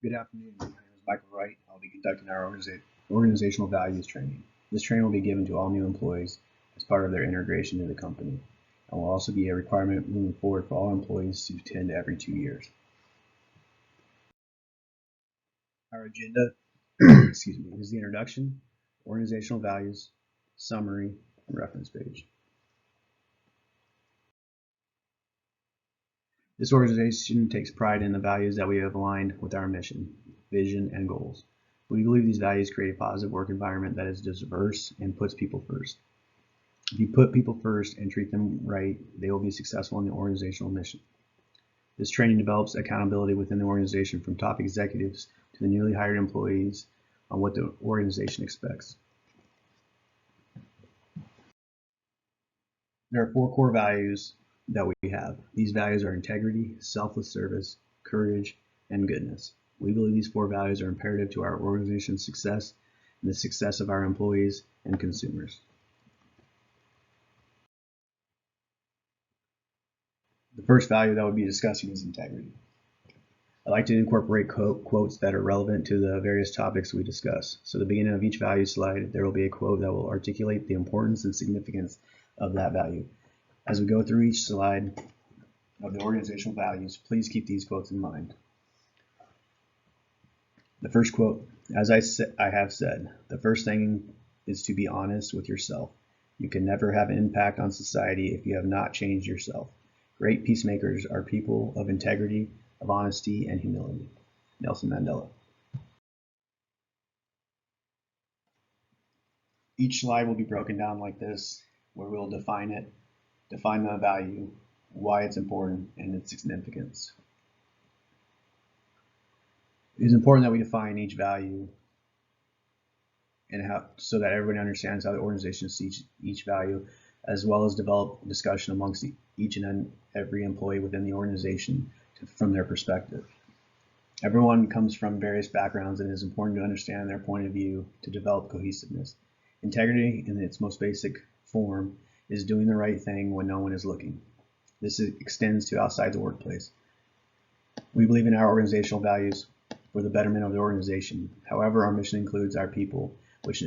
Good afternoon. My name is Michael Wright. I'll be conducting our organizational values training. This training will be given to all new employees as part of their integration into the company, and will also be a requirement moving forward for all employees to attend every 2 years. Our agenda is the introduction, organizational values, summary, and reference page. This organization takes pride in the values that we have aligned with our mission, vision, and goals. We believe these values create a positive work environment that is diverse and puts people first. If you put people first and treat them right, they will be successful in the organizational mission. This training develops accountability within the organization from top executives to the newly hired employees on what the organization expects. There are 4 core values that we have. These values are integrity, selfless service, courage, and goodness. We believe these 4 values are imperative to our organization's success and the success of our employees and consumers. The first value that we'll be discussing is integrity. I like to incorporate quotes that are relevant to the various topics we discuss. So at the beginning of each value slide, there will be a quote that will articulate the importance and significance of that value. As we go through each slide of the organizational values, please keep these quotes in mind. The first quote, as I have said, the first thing is to be honest with yourself. You can never have an impact on society if you have not changed yourself. Great peacemakers are people of integrity, of honesty, and humility. Nelson Mandela. Each slide will be broken down like this, where we'll define it, define the value, why it's important, and its significance. It is important that we define each value and so that everybody understands how the organization sees each value, as well as develop discussion amongst each and every employee within the organization from their perspective. Everyone comes from various backgrounds, and it is important to understand their point of view to develop cohesiveness. Integrity, in its most basic form, is doing the right thing when no one is looking. This extends to outside the workplace. We believe in our organizational values for the betterment of the organization. However, our mission includes our people, which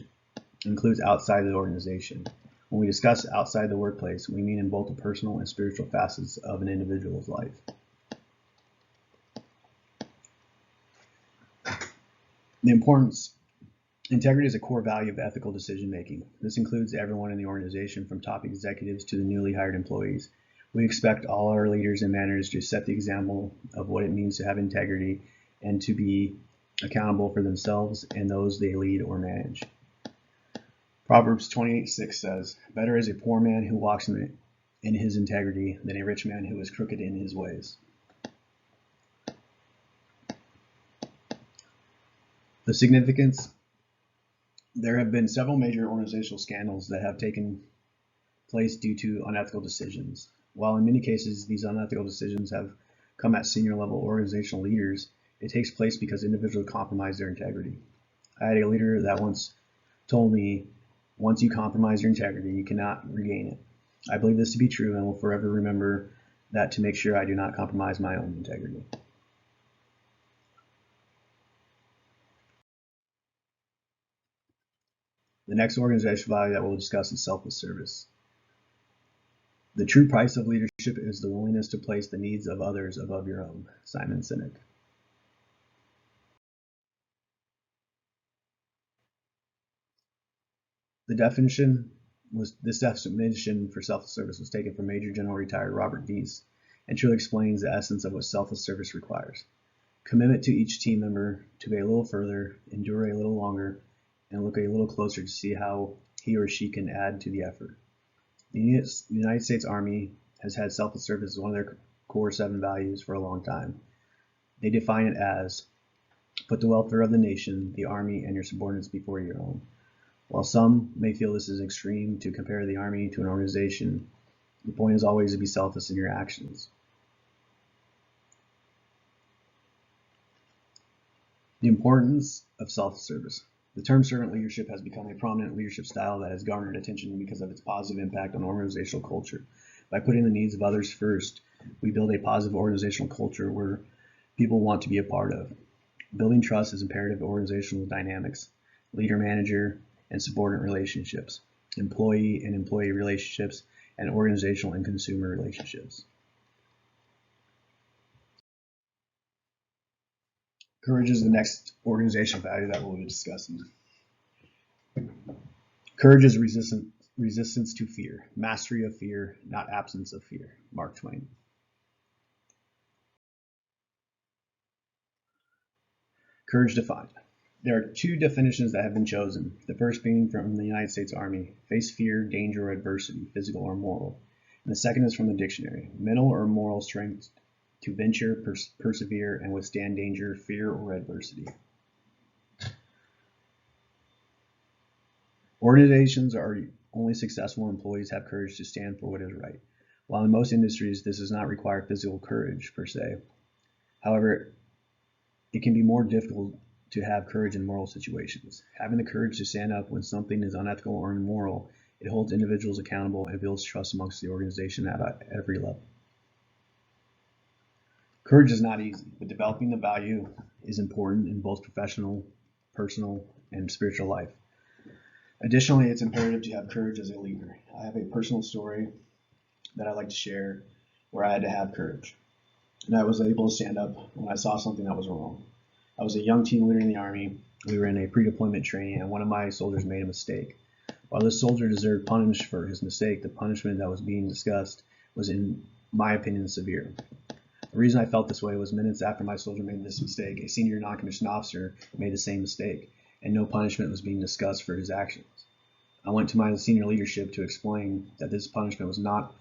includes outside the organization. When we discuss outside the workplace, we mean in both the personal and spiritual facets of an individual's life. The importance. Integrity is a core value of ethical decision making. This includes everyone in the organization, from top executives to the newly hired employees. We expect all our leaders and managers to set the example of what it means to have integrity and to be accountable for themselves and those they lead or manage. Proverbs 28:6 says, "Better is a poor man who walks in his integrity than a rich man who is crooked in his ways." The significance. There have been several major organizational scandals that have taken place due to unethical decisions. While in many cases these unethical decisions have come at senior level organizational leaders, it takes place because individuals compromise their integrity. I had a leader that once told me, "Once you compromise your integrity, you cannot regain it." I believe this to be true and will forever remember that to make sure I do not compromise my own integrity. The next organizational value that we'll discuss is selfless service. The true price of leadership is the willingness to place the needs of others above your own. Simon Sinek. This definition for selfless service was taken from Major General retired Robert Deese and truly explains the essence of what selfless service requires. Commitment to each team member to go a little further, endure a little longer, and look a little closer to see how he or she can add to the effort. The United States Army has had selfless service as one of their core 7 values for a long time. They define it as put the welfare of the nation, the Army, and your subordinates before your own. While some may feel this is extreme to compare the Army to an organization, the point is always to be selfless in your actions. The importance of self-service. The term servant leadership has become a prominent leadership style that has garnered attention because of its positive impact on organizational culture. By putting the needs of others first, we build a positive organizational culture where people want to be a part of. Building trust is imperative to organizational dynamics, leader-manager and subordinate relationships, employee and employee relationships, and organizational and consumer relationships. Courage is the next organizational value that we'll be discussing. Courage is resistance to fear, mastery of fear, not absence of fear. Mark Twain. Courage defined. There are two definitions that have been chosen, the first being from the United States Army, face fear, danger, or adversity, physical or moral. And the second is from the dictionary, mental or moral strength to venture, persevere, and withstand danger, fear, or adversity. Organizations are only successful when employees have courage to stand for what is right. While in most industries this does not require physical courage per se, however, it can be more difficult to have courage in moral situations. Having the courage to stand up when something is unethical or immoral, it holds individuals accountable and builds trust amongst the organization at every level. Courage is not easy, but developing the value is important in both professional, personal, and spiritual life. Additionally, it's imperative to have courage as a leader. I have a personal story that I'd like to share where I had to have courage. And I was able to stand up when I saw something that was wrong. I was a young team leader in the Army. We were in a pre-deployment training, and one of my soldiers made a mistake. While this soldier deserved punishment for his mistake, the punishment that was being discussed was, in my opinion, severe. The reason I felt this way was minutes after my soldier made this mistake, a senior non-commissioned officer made the same mistake, and no punishment was being discussed for his actions. I went to my senior leadership to explain that this punishment was not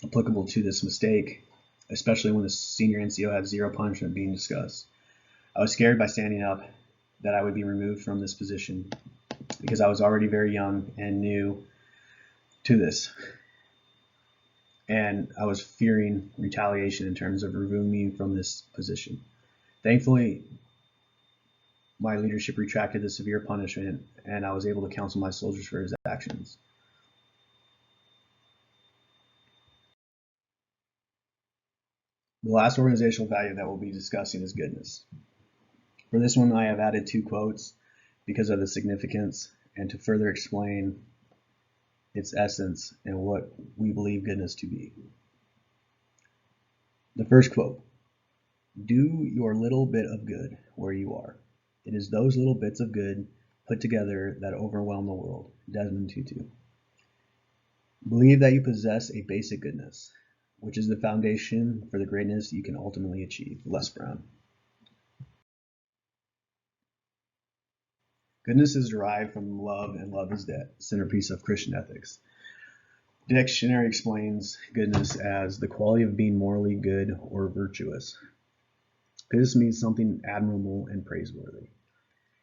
applicable to this mistake, especially when the senior NCO had zero punishment being discussed. I was scared by standing up that I would be removed from this position because I was already very young and new to this. And I was fearing retaliation in terms of removing me from this position. Thankfully, my leadership retracted the severe punishment, and I was able to counsel my soldiers for his actions. The last organizational value that we'll be discussing is goodness. For this one, I have added two quotes because of the significance and to further explain its essence and what we believe goodness to be. The first quote, "Do your little bit of good where you are. It is those little bits of good put together that overwhelm the world." Desmond Tutu. Believe that you possess a basic goodness, which is the foundation for the greatness you can ultimately achieve. Les Brown. Goodness is derived from love, and love is the centerpiece of Christian ethics. The dictionary explains goodness as the quality of being morally good or virtuous. Goodness means something admirable and praiseworthy.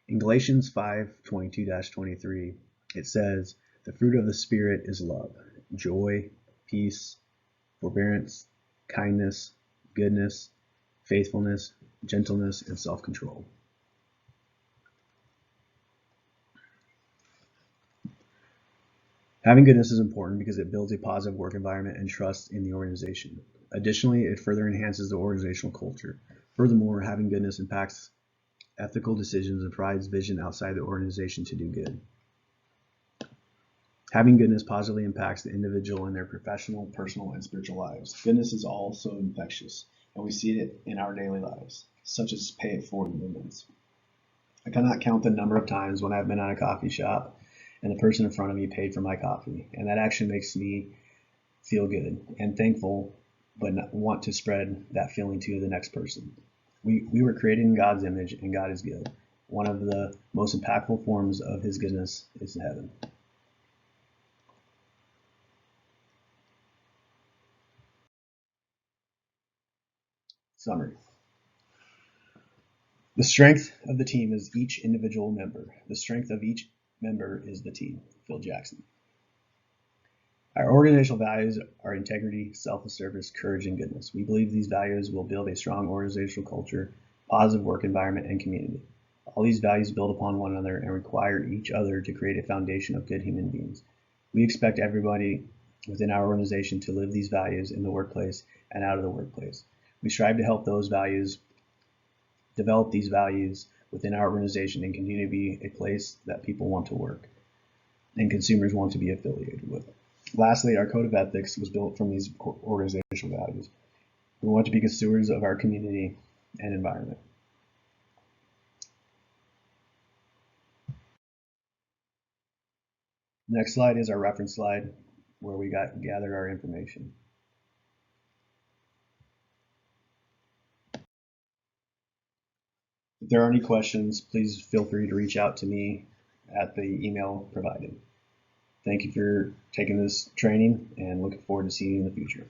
In Galatians 5:22-23, it says, "The fruit of the Spirit is love, joy, peace, forbearance, kindness, goodness, faithfulness, gentleness, and self-control." Having goodness is important because it builds a positive work environment and trust in the organization. Additionally, it further enhances the organizational culture. Furthermore, having goodness impacts ethical decisions and provides vision outside the organization to do good. Having goodness positively impacts the individual in their professional, personal, and spiritual lives. Goodness is also infectious, and we see it in our daily lives, such as pay it forward movements. I cannot count the number of times when I've been at a coffee shop and the person in front of me paid for my coffee, and that action makes me feel good and thankful, but want to spread that feeling to the next person. We were created in God's image, and God is good. One of the most impactful forms of his goodness is heaven. Summary. The strength of the team is each individual member. The strength of each member is the team. Phil Jackson. Our organizational values are integrity, self-service, courage, and goodness. We believe these values will build a strong organizational culture, positive work environment, and community. All these values build upon one another and require each other to create a foundation of good human beings. We expect everybody within our organization to live these values in the workplace and out of the workplace. We strive to help those values develop these values within our organization and continue to be a place that people want to work and consumers want to be affiliated with. Lastly, our code of ethics was built from these organizational values. We want to be good stewards of our community and environment. Next slide is our reference slide where we gathered our information. If there are any questions, please feel free to reach out to me at the email provided. Thank you for taking this training and looking forward to seeing you in the future.